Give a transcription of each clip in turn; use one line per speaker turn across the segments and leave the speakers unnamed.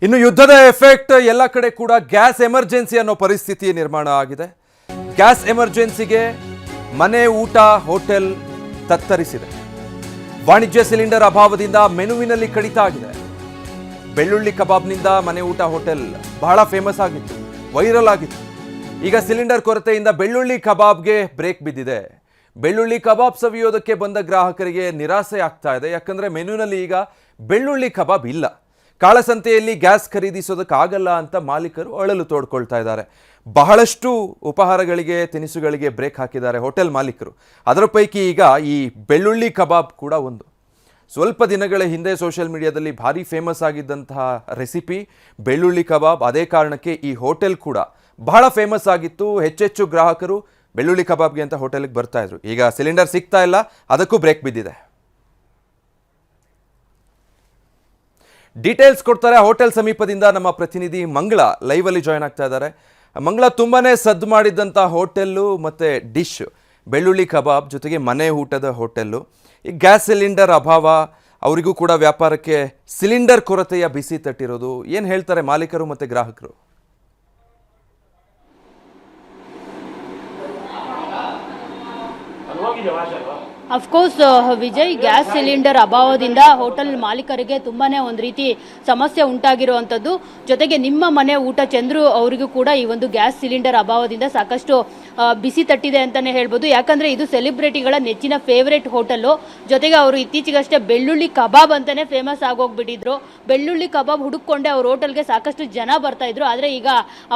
ಇನ್ನು ಯುದ್ಧದ ಎಫೆಕ್ಟ್ ಎಲ್ಲ ಕಡೆ ಕೂಡ ಗ್ಯಾಸ್ ಎಮರ್ಜೆನ್ಸಿ ಅನ್ನೋ ಪರಿಸ್ಥಿತಿ ನಿರ್ಮಾಣ ಆಗಿದೆ. ಗ್ಯಾಸ್ ಎಮರ್ಜೆನ್ಸಿಗೆ ಮನೆ ಊಟ ಹೋಟೆಲ್ ತತ್ತರಿಸಿದೆ. ವಾಣಿಜ್ಯ ಸಿಲಿಂಡರ್ ಅಭಾವದಿಂದ ಮೆನುವಿನಲ್ಲಿ ಕಡಿತ ಆಗಿದೆ. ಬೆಳ್ಳುಳ್ಳಿ ಕಬಾಬ್ನಿಂದ ಮನೆ ಊಟ ಹೋಟೆಲ್ ಬಹಳ ಫೇಮಸ್ ಆಗಿತ್ತು, ವೈರಲ್ ಆಗಿತ್ತು. ಈಗ ಸಿಲಿಂಡರ್ ಕೊರತೆಯಿಂದ ಬೆಳ್ಳುಳ್ಳಿ ಕಬಾಬ್ಗೆ ಬ್ರೇಕ್ ಬಿದ್ದಿದೆ. ಬೆಳ್ಳುಳ್ಳಿ ಕಬಾಬ್ ಸವಿಯೋದಕ್ಕೆ ಬಂದ ಗ್ರಾಹಕರಿಗೆ ನಿರಾಸೆ ಆಗ್ತಾ ಇದೆ. ಯಾಕಂದ್ರೆ ಮೆನುನಲ್ಲಿ ಈಗ ಬೆಳ್ಳುಳ್ಳಿ ಕಬಾಬ್ ಇಲ್ಲ. ಕಾಳಸಂತೆಯಲ್ಲಿ ಗ್ಯಾಸ್ ಖರೀದಿಸೋದಕ್ಕಾಗಲ್ಲ ಅಂತ ಮಾಲೀಕರು ಅಳಲು ತೋಡ್ಕೊಳ್ತಾ ಇದ್ದಾರೆ. ಬಹಳಷ್ಟು ಉಪಹಾರಗಳಿಗೆ ತಿನಿಸುಗಳಿಗೆ ಬ್ರೇಕ್ ಹಾಕಿದ್ದಾರೆ ಹೋಟೆಲ್ ಮಾಲೀಕರು. ಅದರ ಪೈಕಿ ಈಗ ಈ ಬೆಳ್ಳುಳ್ಳಿ ಕಬಾಬ್ ಕೂಡ ಒಂದು. ಸ್ವಲ್ಪ ದಿನಗಳ ಹಿಂದೆ ಸೋಷಿಯಲ್ ಮೀಡಿಯಾದಲ್ಲಿ ಭಾರಿ ಫೇಮಸ್ ಆಗಿದ್ದಂತಹ ರೆಸಿಪಿ ಬೆಳ್ಳುಳ್ಳಿ ಕಬಾಬ್. ಅದೇ ಕಾರಣಕ್ಕೆ ಈ ಹೋಟೆಲ್ ಕೂಡ ಬಹಳ ಫೇಮಸ್ ಆಗಿತ್ತು. ಹೆಚ್ಚೆಚ್ಚು ಗ್ರಾಹಕರು ಬೆಳ್ಳುಳ್ಳಿ ಕಬಾಬ್ಗೆ ಅಂತ ಹೋಟೆಲ್ಗೆ ಬರ್ತಾ ಇದ್ರು. ಈಗ ಸಿಲಿಂಡರ್ ಸಿಗ್ತಾ ಇಲ್ಲ, ಅದಕ್ಕೂ ಬ್ರೇಕ್ ಬಿದ್ದಿದೆ. ಡೀಟೇಲ್ಸ್ ಕೊಡ್ತಾರೆ ಹೋಟೆಲ್ ಸಮೀಪದಿಂದ ನಮ್ಮ ಪ್ರತಿನಿಧಿ ಮಂಗಳ ಲೈವ್ ಅಲ್ಲಿ ಜಾಯ್ನ್ ಆಗ್ತಾ ಇದ್ದಾರೆ. ಮಂಗಳ, ತುಂಬಾನೇ ಸದ್ದು ಮಾಡಿದ್ದಂಥ ಹೋಟೆಲ್ಲು ಮತ್ತೆ ಡಿಶ್ ಬೆಳ್ಳುಳ್ಳಿ ಕಬಾಬ್, ಜೊತೆಗೆ ಮನೆ ಊಟದ ಹೋಟೆಲ್ಲು. ಈ ಗ್ಯಾಸ್ ಸಿಲಿಂಡರ್ ಅಭಾವ, ಅವರಿಗೂ ಕೂಡ ವ್ಯಾಪಾರಕ್ಕೆ ಸಿಲಿಂಡರ್ ಕೊರತೆಯ ಬಿಸಿ ತಟ್ಟಿರೋದು. ಏನು ಹೇಳ್ತಾರೆ ಮಾಲೀಕರು ಮತ್ತೆ ಗ್ರಾಹಕರು?
ಅಫ್ಕೋರ್ಸ್ ವಿಜಯ್, ಗ್ಯಾಸ್ ಸಿಲಿಂಡರ್ ಅಭಾವದಿಂದ ಹೋಟೆಲ್ ಮಾಲೀಕರಿಗೆ ತುಂಬಾನೇ ಒಂದು ರೀತಿ ಸಮಸ್ಯೆ ಉಂಟಾಗಿರುವಂಥದ್ದು. ಜೊತೆಗೆ ನಿಮ್ಮ ಮನೆ ಊಟ ಚಂದ್ರು ಅವರಿಗೂ ಕೂಡ ಈ ಒಂದು ಗ್ಯಾಸ್ ಸಿಲಿಂಡರ್ ಅಭಾವದಿಂದ ಸಾಕಷ್ಟು ಬಿಸಿ ತಟ್ಟಿದೆ ಅಂತಾನೆ ಹೇಳ್ಬೋದು. ಯಾಕಂದ್ರೆ ಇದು ಸೆಲೆಬ್ರಿಟಿಗಳ ನೆಚ್ಚಿನ ಫೇವರೇಟ್ ಹೋಟೆಲ್. ಜೊತೆಗೆ ಅವರು ಇತ್ತೀಚೆಗಷ್ಟೇ ಬೆಳ್ಳುಳ್ಳಿ ಕಬಾಬ್ ಅಂತಾನೆ ಫೇಮಸ್ ಆಗೋಗ್ಬಿಟ್ಟಿದ್ರು. ಬೆಳ್ಳುಳ್ಳಿ ಕಬಾಬ್ ಹುಡುಕೊಂಡೆ ಅವ್ರ ಹೋಟೆಲ್ಗೆ ಸಾಕಷ್ಟು ಜನ ಬರ್ತಾ ಇದ್ರು. ಆದ್ರೆ ಈಗ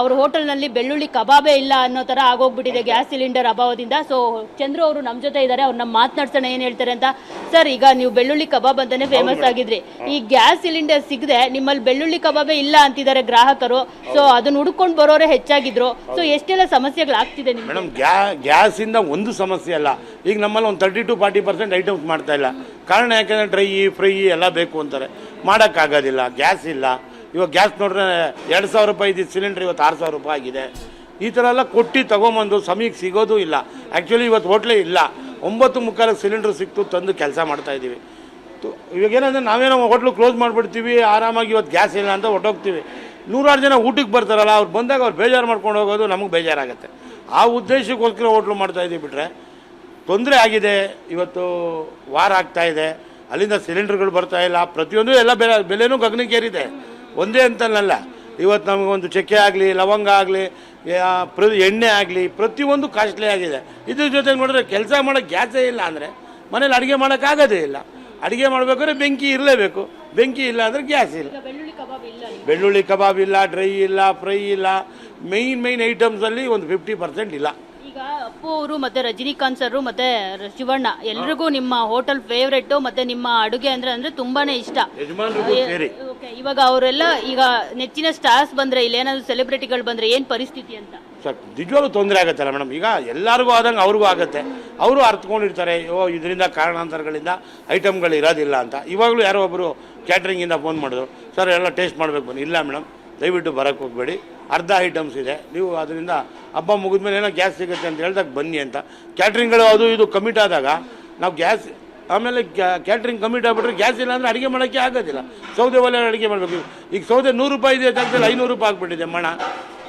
ಅವ್ರ ಹೋಟೆಲ್ನಲ್ಲಿ ಬೆಳ್ಳುಳ್ಳಿ ಕಬಾಬೇ ಇಲ್ಲ ಅನ್ನೋ ತರ ಆಗೋಗ್ಬಿಟ್ಟಿದೆ ಗ್ಯಾಸ್ ಸಿಲಿಂಡರ್ ಅಭಾವದಿಂದ. ಸೊ ಚಂದ್ರು ಅವರು ನಮ್ಮ ಜೊತೆ ಇದ್ದಾರೆ, ಅವ್ರನ್ನ ಮಾತನಾಡ್ಸೋಣ ಏನ್ ಹೇಳ್ತಾರೆ ಅಂತ. ಸರ್, ಈಗ ನೀವು ಬೆಳ್ಳುಳ್ಳಿ ಕಬಾಬ್ ಅಂತಾನೆ ಫೇಮಸ್ ಆಗಿದ್ರಿ. ಈ ಗ್ಯಾಸ್ ಸಿಲಿಂಡರ್ ಸಿಗದೆ ನಿಮ್ಮಲ್ಲಿ ಬೆಳ್ಳುಳ್ಳಿ ಕಬಾಬೇ ಇಲ್ಲ ಅಂತಿದ್ದಾರೆ ಗ್ರಾಹಕರು. ಸೊ ಅದನ್ನ ಹುಡುಕೊಂಡು ಬರೋರೆ ಹೆಚ್ಚಾಗಿದ್ರು. ಸೊ ಎಷ್ಟೆಲ್ಲ ಸಮಸ್ಯೆಗಳಾಗ್ತಿದೆ ನಿಮ್ಗೆ?
ಮೇಡಮ್, ಗ್ಯಾಸ್ ಇಂದ ಒಂದು ಸಮಸ್ಯೆ ಅಲ್ಲ. ಈಗ ನಮ್ಮಲ್ಲಿ ಒಂದು 30-40% ಐಟಮ್ಸ್ ಮಾಡ್ತಾ ಇಲ್ಲ. ಕಾರಣ ಯಾಕಂದ್ರೆ ಡ್ರೈ ಫ್ರೈ ಎಲ್ಲ ಬೇಕು ಅಂತಾರೆ, ಮಾಡೋಕ್ಕಾಗೋದಿಲ್ಲ, ಗ್ಯಾಸ್ ಇಲ್ಲ. ಇವಾಗ ಗ್ಯಾಸ್ ನೋಡ್ರೆ 2,000 ರೂಪಾಯಿ ಇದ್ದಿದ್ದು ಸಿಲಿಂಡರ್ ಇವತ್ತು 6,000 ರೂಪಾಯಿ ಆಗಿದೆ. ಈ ಥರ ಎಲ್ಲ ಕೊಟ್ಟು ತಗೊಂಬಂದು ಸಮಯಕ್ಕೆ ಸಿಗೋದು ಇಲ್ಲ. ಆ್ಯಕ್ಚುಲಿ ಇವತ್ತು ಹೋಟ್ಲೇ ಇಲ್ಲ. 9:45 ಸಿಲಿಂಡರ್ ಸಿಕ್ತು, ತಂದು ಕೆಲಸ ಮಾಡ್ತಾ ಇದ್ದೀವಿ. ಇವಾಗ ಏನಂದರೆ ನಾವೇನೋ ಹೋಟ್ಲು ಕ್ಲೋಸ್ ಮಾಡಿಬಿಡ್ತೀವಿ, ಆರಾಮಾಗಿ ಇವತ್ತು ಗ್ಯಾಸ್ ಇಲ್ಲ ಅಂತ ಹೊಟ್ಟೋಗ್ತೀವಿ. 100 ಜನ ಊಟಕ್ಕೆ ಬರ್ತಾರಲ್ಲ, ಅವ್ರು ಬಂದಾಗ ಅವ್ರು ಬೇಜಾರು ಮಾಡ್ಕೊಂಡು ಹೋಗೋದು ನಮಗೆ ಬೇಜಾರಾಗುತ್ತೆ. ಆ ಉದ್ದೇಶಕ್ಕೋಸ್ಕರ ಹೋಟ್ಲು ಮಾಡ್ತಾ ಇದ್ದೀವಿ. ಬಿಟ್ಟರೆ ತೊಂದರೆ ಆಗಿದೆ. ಇವತ್ತು ವಾರ ಆಗ್ತಾ ಇದೆ, ಅಲ್ಲಿಂದ ಸಿಲಿಂಡರ್ಗಳು ಬರ್ತಾ ಇಲ್ಲ. ಪ್ರತಿಯೊಂದು ಎಲ್ಲ ಬೆಲೆನೂ ಗಗನಕ್ಕೇರಿದೆ. ಒಂದೇ ಅಂತಲ್ಲ, ಇವತ್ತು ನಮಗೊಂದು ಚಕ್ಕೆ ಆಗಲಿ, ಲವಂಗ ಆಗಲಿ, ಎಣ್ಣೆ ಆಗಲಿ, ಪ್ರತಿಯೊಂದು ಕಾಸ್ಟ್ಲಿ ಆಗಿದೆ. ಇದ್ರ ಜೊತೆಗೆ ನೋಡಿದ್ರೆ ಕೆಲಸ ಮಾಡೋಕ್ಕೆ ಗ್ಯಾಸೇ ಇಲ್ಲ ಅಂದರೆ ಮನೇಲಿ ಅಡುಗೆ ಮಾಡೋಕ್ಕಾಗೋದೇ ಇಲ್ಲ. ಅಡುಗೆ ಮಾಡಬೇಕಾದ್ರೆ ಬೆಂಕಿ ಇರಲೇಬೇಕು. ಬೆಂಕಿ ಇಲ್ಲ ಅಂದರೆ ಗ್ಯಾಸ್ ಇಲ್ಲ. ಬೆಳ್ಳುಳ್ಳಿ ಕಬಾಬ್ ಇಲ್ಲ, ಡ್ರೈ ಇಲ್ಲ, ಫ್ರೈ ಇಲ್ಲ. ಮೈನ್ ಐಟಮ್ಸಲ್ಲಿ ಒಂದು 50% ಇಲ್ಲ.
ಈಗ ಅಪ್ಪು ಅವರು ಮತ್ತೆ ರಜನಿಕಾಂತ್ ಸರ್ ಮತ್ತೆ ಶಿವಣ್ಣ ಎಲ್ರಿಗೂ ನಿಮ್ಮ ಹೋಟೆಲ್ ಫೇವ್ರೇಟ್, ಮತ್ತೆ ನಿಮ್ಮ ಅಡುಗೆ ಅಂದ್ರೆ ತುಂಬಾನೇ ಇಷ್ಟ. ಇವಾಗ ಅವರೆಲ್ಲ ಈಗ ನೆಚ್ಚಿನ ಸ್ಟಾರ್ಸ್ ಬಂದ್ರೆ, ಇಲ್ಲೇನಾದ್ರು ಸೆಲೆಬ್ರಿಟಿಗಳು ಬಂದ್ರೆ ಏನ್ ಪರಿಸ್ಥಿತಿ ಅಂತ?
ಸರ್, ನಿಜವಾಗ್ಲೂ ತೊಂದರೆ ಆಗುತ್ತಲ್ಲ ಮೇಡಮ್. ಈಗ ಎಲ್ಲರಿಗೂ ಆದಂಗೆ ಅವ್ರಿಗೂ ಆಗುತ್ತೆ. ಅವರು ಅರ್ಥಕೊಂಡಿರ್ತಾರೆ, ಇದರಿಂದ ಕಾರಣಾಂತರಗಳಿಂದ ಐಟಮ್ಗಳು ಇರೋದಿಲ್ಲ ಅಂತ. ಇವಾಗಲೂ ಯಾರೋ ಒಬ್ಬರು ಕ್ಯಾಟ್ರಿಂಗಿಂದ ಫೋನ್ ಮಾಡಿದ್ರು, ಸರ್ ಎಲ್ಲ ಟೇಸ್ಟ್ ಮಾಡಬೇಕು ಬನ್ನಿ. ಇಲ್ಲ ಮೇಡಮ್, ದಯವಿಟ್ಟು ಬರೋಕ್ಕೆ ಹೋಗಬೇಡಿ, ಅರ್ಧ ಐಟಮ್ಸ್ ಇದೆ, ನೀವು ಅದರಿಂದ ಹಬ್ಬ ಮುಗಿದ್ಮೇಲೆ ಏನೋ ಗ್ಯಾಸ್ ಸಿಗುತ್ತೆ ಅಂತ ಹೇಳಿದಾಗ ಬನ್ನಿ ಅಂತ. ಕ್ಯಾಟ್ರಿಂಗ್ಗಳು ಅದು ಇದು ಕಮಿಟ್ ಆದಾಗ ನಾವು ಗ್ಯಾಸ್, ಆಮೇಲೆ ಕ್ಯಾಟ್ರಿಂಗ್ ಕಮಿಟ್ ಆಗಿಬಿಟ್ರೆ ಗ್ಯಾಸ್ ಇಲ್ಲ ಅಂದರೆ ಅಡುಗೆ ಮಾಡೋಕ್ಕೆ ಆಗೋದಿಲ್ಲ. ಸೌದೆ ಒಲೆ ಅಡುಗೆ ಮಾಡಬೇಕು. ಈಗ ಸೌದೆ 100 ರೂಪಾಯಿ ಇದೆ, ಜಾಗದಲ್ಲಿ 500 ರೂಪಾಯಿ ಆಗಿಬಿಟ್ಟಿದೆ ಮಣ.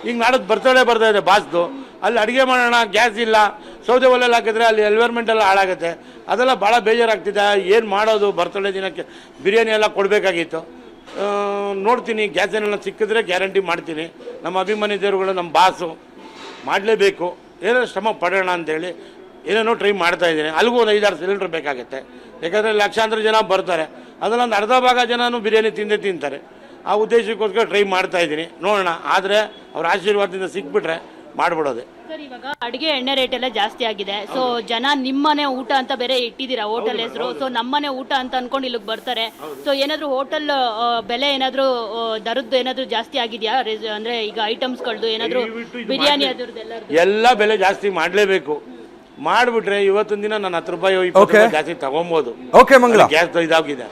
ಈಗ ನಾಡೋದು ಬರ್ತಾ ಇದೆ ಬಾಸ್ದು. ಅಲ್ಲಿ ಅಡುಗೆ ಮಾಡೋಣ, ಗ್ಯಾಸ್ ಇಲ್ಲ, ಸೌದೆ ಒಲೆಯಲ್ಲಿ ಹಾಕಿದ್ರೆ ಅಲ್ಲಿ ಎನ್ವೈರ್ಮೆಂಟ್ ಎಲ್ಲ ಹಾಳಾಗುತ್ತೆ. ಅದೆಲ್ಲ ಭಾಳ ಬೇಜಾರಾಗ್ತಿದೆ. ಏನು ಮಾಡೋದು? ಬರ್ತಡೇ ದಿನಕ್ಕೆ ಬಿರಿಯಾನಿ ಎಲ್ಲ ಕೊಡಬೇಕಾಗಿತ್ತು. ನೋಡ್ತೀನಿ, ಗ್ಯಾಸ್ ಏನೆಲ್ಲ ಸಿಕ್ಕಿದ್ರೆ ಗ್ಯಾರಂಟಿ ಮಾಡ್ತೀನಿ. ನಮ್ಮ ಅಭಿಮಾನಿ ದೇವರುಗಳು, ನಮ್ಮ ಬಾಸು ಮಾಡಲೇಬೇಕು. ಏನೋ ಶ್ರಮ ಪಡೋಣ ಅಂತೇಳಿ ಏನೇನೋ ಟ್ರೈ ಮಾಡ್ತಾ ಇದ್ದೀನಿ. ಅಲ್ಲಿಗೂ ಒಂದು 5-6 ಸಿಲಿಂಡರ್ ಬೇಕಾಗುತ್ತೆ. ಯಾಕಂದರೆ ಲಕ್ಷಾಂತರ ಜನ ಬರ್ತಾರೆ, ಅದರಲ್ಲಿ ಒಂದು ಅರ್ಧ ಭಾಗ ಜನನೂ ಬಿರಿಯಾನಿ ತಿಂತಾರೆ. ಆ ಉದ್ದೇಶಕ್ಕೋಸ್ಕರ ಟ್ರೈ ಮಾಡ್ತಾ ಇದ್ದೀನಿ. ನೋಡೋಣ, ಆದರೆ ಅವ್ರ ಆಶೀರ್ವಾದದಿಂದ ಸಿಕ್ಬಿಟ್ರೆ ಮಾಡಿಬಿಡೋದೆ.
ಸರ್, ಇವಾಗ ಅಡುಗೆ ಎಣ್ಣೆ ರೇಟ್ ಎಲ್ಲ ಜಾಸ್ತಿ ಆಗಿದೆ. ಸೊ ಜನ ನಿಮ್ಮನೆ ಊಟ ಅಂತ ಬೇರೆ ಇಟ್ಟಿದ್ದೀರಾ ಹೋಟೆಲ್ ಹೆಸರು. ಸೊ ನಮ್ಮನೆ ಊಟ ಅಂತ ಅನ್ಕೊಂಡು ಇಲ್ಲಿಗೆ ಬರ್ತಾರೆ. ಸೊ ಏನಾದ್ರು ಹೋಟೆಲ್ ಬೆಲೆ ಏನಾದ್ರು ದರದ್ದು ಏನಾದ್ರು ಜಾಸ್ತಿ ಆಗಿದೆಯಾ? ಅಂದ್ರೆ ಈಗ ಐಟಮ್ಸ್ಗಳದ್ದು ಏನಾದ್ರು ಬಿರಿಯಾನಿ ಅದ್ರದ್ದು
ಎಲ್ಲ ಬೆಲೆ ಜಾಸ್ತಿ ಮಾಡಲೇಬೇಕು. ಮಾಡಿಬಿಟ್ರೆ ಇವತ್ತಿನ ದಿನ ನಾನು 10 ರೂಪಾಯಿ 20 ರೂಪಾಯಿ ಜಾಸ್ತಿ ತಗೊಬೋದು.
ಓಕೆ ಮಂಗಳ,
ಗ್ಯಾಸ್ ಇದಾಗಿದೆ.